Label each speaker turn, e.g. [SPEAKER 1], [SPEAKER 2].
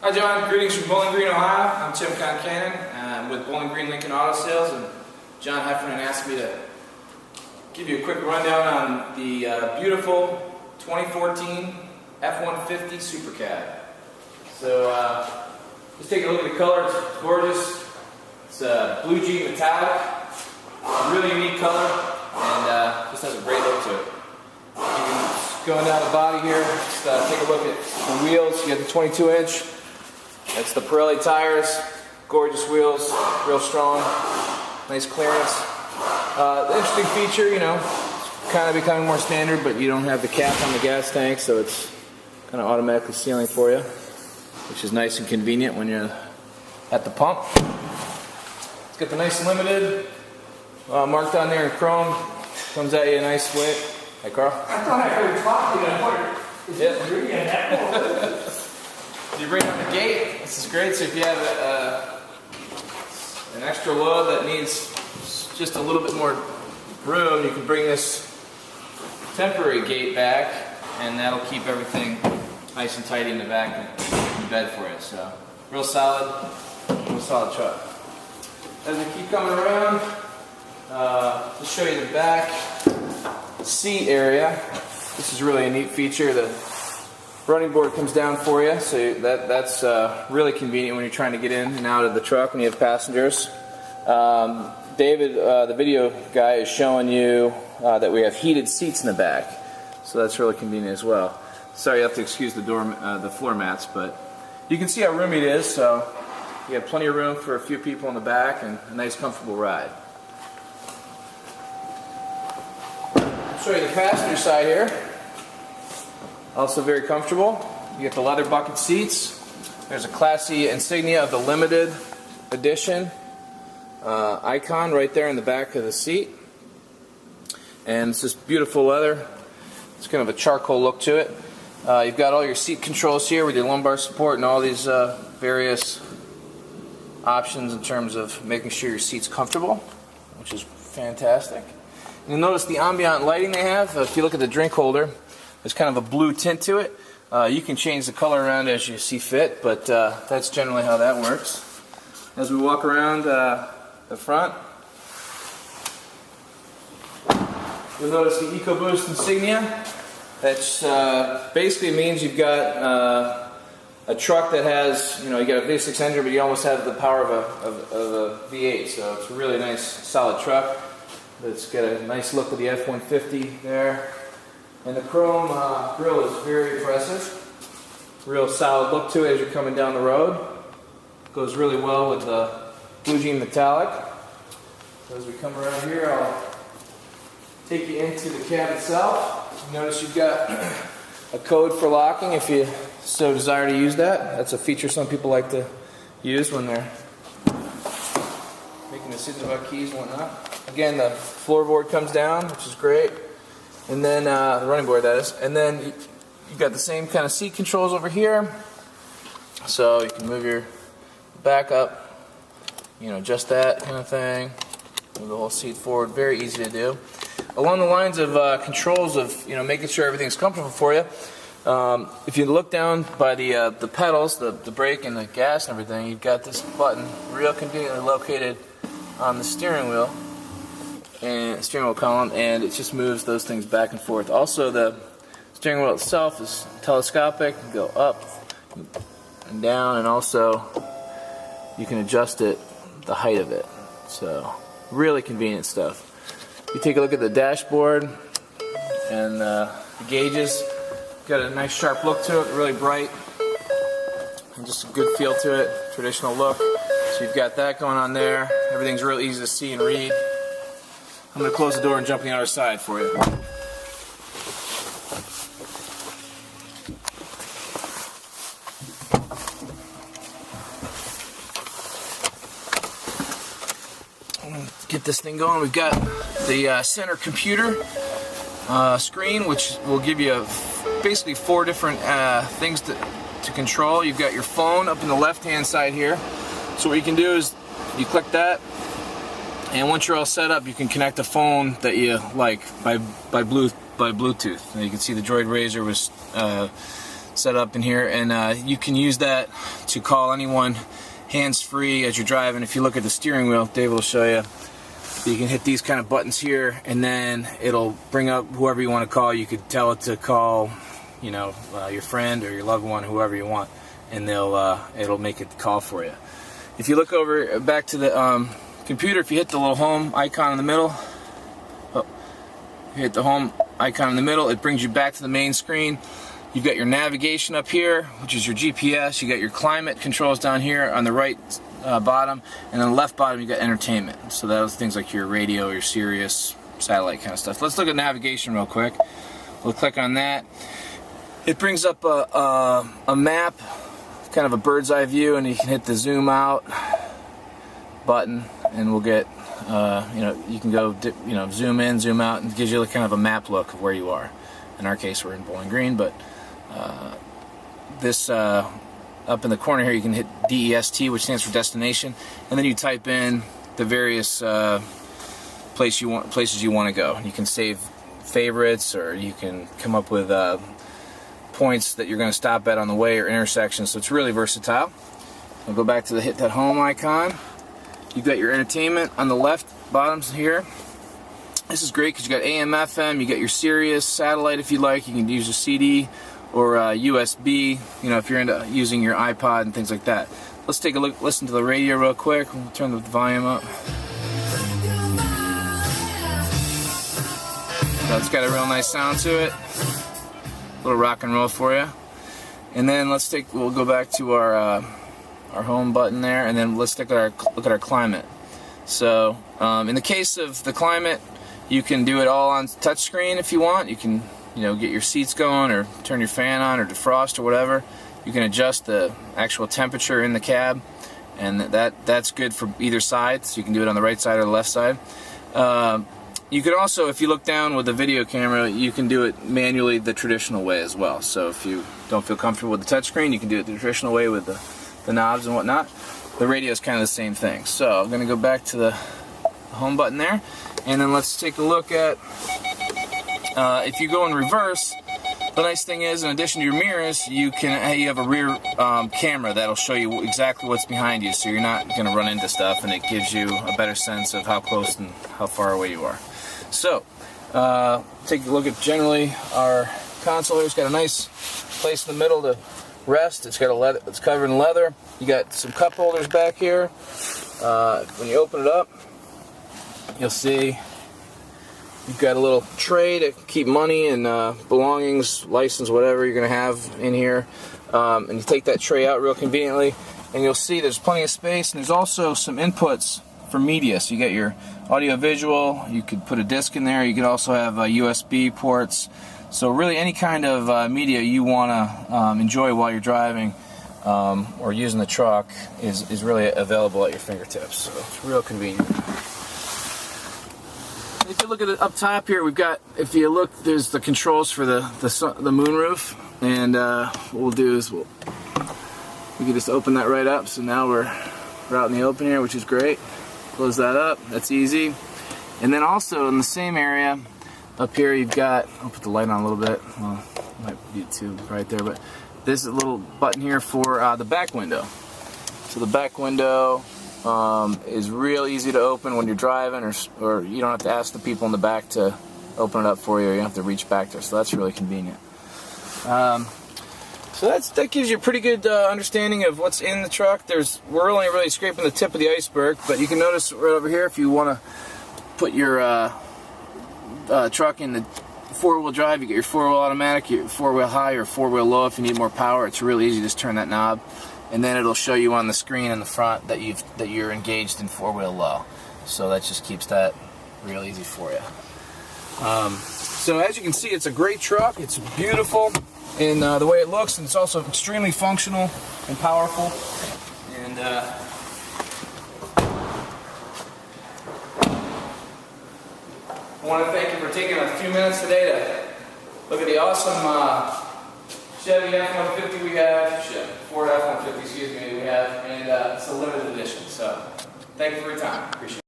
[SPEAKER 1] Hi John, greetings from Bowling Green, Ohio. I'm Tim Concannon with Bowling Green Lincoln Auto Sales, and John Heffernan asked me to give you a quick rundown on the beautiful 2014 F-150 Super Cab. So just take a look at the color. It's gorgeous. It's a blue jean metallic, really unique color, and just has a great look to it. You can just going down the body here, just take a look at the wheels. You got the 22-inch. That's the Pirelli tires, gorgeous wheels, real strong, nice clearance. The interesting feature, you know, it's kind of becoming more standard, but you don't have the cap on the gas tank, so it's kind of automatically sealing for you, which is nice and convenient when you're at the pump. It's got the nice limited marked on there in chrome. Comes at you a nice way. Hey, Carl.
[SPEAKER 2] I thought I heard talking. I wondered, is this really an apple?
[SPEAKER 1] You bring up the gate. This is great. So if you have an extra load that needs just a little bit more room, you can bring this temporary gate back, and that'll keep everything nice and tidy in the back of the bed for you. So real solid truck. As we keep coming around, just show you the back seat area. This is really a neat feature. The running board comes down for you, so that's really convenient when you're trying to get in and out of the truck when you have passengers. David, the video guy, is showing you that we have heated seats in the back, so that's really convenient as well. Sorry, you have to excuse the floor mats, but you can see how roomy it is. So you have plenty of room for a few people in the back and a nice, comfortable ride. I'll show you the passenger side here. Also very comfortable. You get the leather bucket seats. There's a classy insignia of the limited edition icon right there in the back of the seat. And it's just beautiful leather. It's kind of a charcoal look to it. You've got all your seat controls here with your lumbar support and all these various options in terms of making sure your seat's comfortable, which is fantastic. You'll notice the ambient lighting they have. If you look at the drink holder, there's kind of a blue tint to it. You can change the color around as you see fit, but that's generally how that works. As we walk around the front, you'll notice the EcoBoost insignia. That basically means you've got a truck that has, you got a V6 engine, but you almost have the power of a V8. So it's a really nice, solid truck. It's got a nice look with the F-150 there. And the chrome grille is very impressive. Real solid look to it as you're coming down the road. Goes really well with the blue jean metallic. So as we come around here, I'll take you into the cab itself. You notice you've got a code for locking if you so desire to use that. That's a feature some people like to use when they're making decisions about keys and whatnot. Again, the floorboard comes down, which is great. And then the running board, that is. And then you've got the same kind of seat controls over here. So you can move your back up, just that kind of thing. Move the whole seat forward. Very easy to do. Along the lines of controls of making sure everything's comfortable for you. If you look down by the pedals, the brake and the gas and everything, you've got this button real conveniently located on the steering wheel. And steering wheel column, and it just moves those things back and forth. Also, the steering wheel itself is telescopic. You go up and down, and also you can adjust it, the height of it. So really convenient stuff. You take a look at the dashboard and the gauges. Got a nice sharp look to it, really bright, and just a good feel to it. Traditional look. So you've got that going on there. Everything's real easy to see and read. I'm going to close the door and jump on the other side for you. Get this thing going. We've got the center computer screen, which will give you basically 4 different things to control. You've got your phone up in the left-hand side here. So what you can do is you click that, and once you're all set up, you can connect a phone that you like by Bluetooth. And you can see the Droid Razr was set up in here, and you can use that to call anyone hands-free as you're driving. If you look at the steering wheel, Dave will show you. You can hit these kind of buttons here, and then it'll bring up whoever you want to call. You could tell it to call, you know, your friend or your loved one, whoever you want, and it'll make it call for you. If you look over back to the computer, if you hit the little home icon in the middle, you hit the home icon in the middle, it brings you back to the main screen. You've got your navigation up here, which is your GPS. You got your climate controls down here on the right bottom, and on the left bottom you got entertainment. So that was things like your radio, your Sirius, satellite kind of stuff. Let's look at navigation real quick. We'll click on that. It brings up a map, kind of a bird's eye view, and you can hit the zoom out button, and we'll get you know, you can go zoom in, zoom out, and it gives you kind of a map look of where you are. In our case, we're in Bowling Green, but this up in the corner here, you can hit DEST, which stands for destination, and then you type in the various places you want to go. You can save favorites, or you can come up with points that you're going to stop at on the way, or intersections. So it's really versatile. I'll go back to hit that home icon. You've got your entertainment on the left bottoms here. This is great because you got AM, FM, you got your Sirius, satellite if you like. You can use a CD or USB, you know, if you're into using your iPod and things like that. Let's take a look, listen to the radio real quick. We'll turn the volume up. So it's got a real nice sound to it. A little rock and roll for you. And then we'll go back to our home button there, and then let's look at our climate. So in the case of the climate, you can do it all on touchscreen if you want. You can, you know, get your seats going, or turn your fan on, or defrost, or whatever. You can adjust the actual temperature in the cab, and that's good for either side. So you can do it on the right side or the left side. You could also, if you look down with the video camera, you can do it manually the traditional way as well. So if you don't feel comfortable with the touchscreen, you can do it the traditional way with the knobs and whatnot. The radio is kind of the same thing. So I'm going to go back to the home button there, and then let's take a look at if you go in reverse. The nice thing is, in addition to your mirrors, you have a rear camera that'll show you exactly what's behind you, so you're not going to run into stuff, and it gives you a better sense of how close and how far away you are. So take a look at generally our console here. It's got a nice place in the middle to rest. It's got it's covered in leather. You got some cup holders back here. When you open it up, you'll see you've got a little tray to keep money and belongings, license, whatever you're going to have in here. And you take that tray out real conveniently, and you'll see there's plenty of space, and there's also some inputs for media. So you get your audio visual, you could put a disc in there, you could also have USB ports. So really any kind of media you want to enjoy while you're driving or using the truck is really available at your fingertips. So it's real convenient. If you look at it up top here, we've got, if you look, there's the controls for the moonroof, and what we'll do is we can just open that right up. So now we're out in the open here, which is great. Close that up, that's easy. And then also in the same area up here, you've got, I'll put the light on a little bit, well, it might be too bright there, but this is a little button here for the back window. So the back window is real easy to open when you're driving, or you don't have to ask the people in the back to open it up for you, or you don't have to reach back there, so that's really convenient. So that gives you a pretty good understanding of what's in the truck. We're only really scraping the tip of the iceberg, but you can notice right over here, if you want to put your truck in the four-wheel drive, you get your four-wheel automatic, your four-wheel high, or four-wheel low if you need more power. It's really easy, just turn that knob, and then it'll show you on the screen in the front that you're engaged in four-wheel low. So that just keeps that real easy for you. So as you can see, it's a great truck. It's beautiful in the way it looks, and it's also extremely functional and powerful. And I want to thank you for taking a few minutes today to look at the awesome Chevy F-150 we have, Ford F-150, excuse me, we have, and it's a limited edition. So thank you for your time. Appreciate it.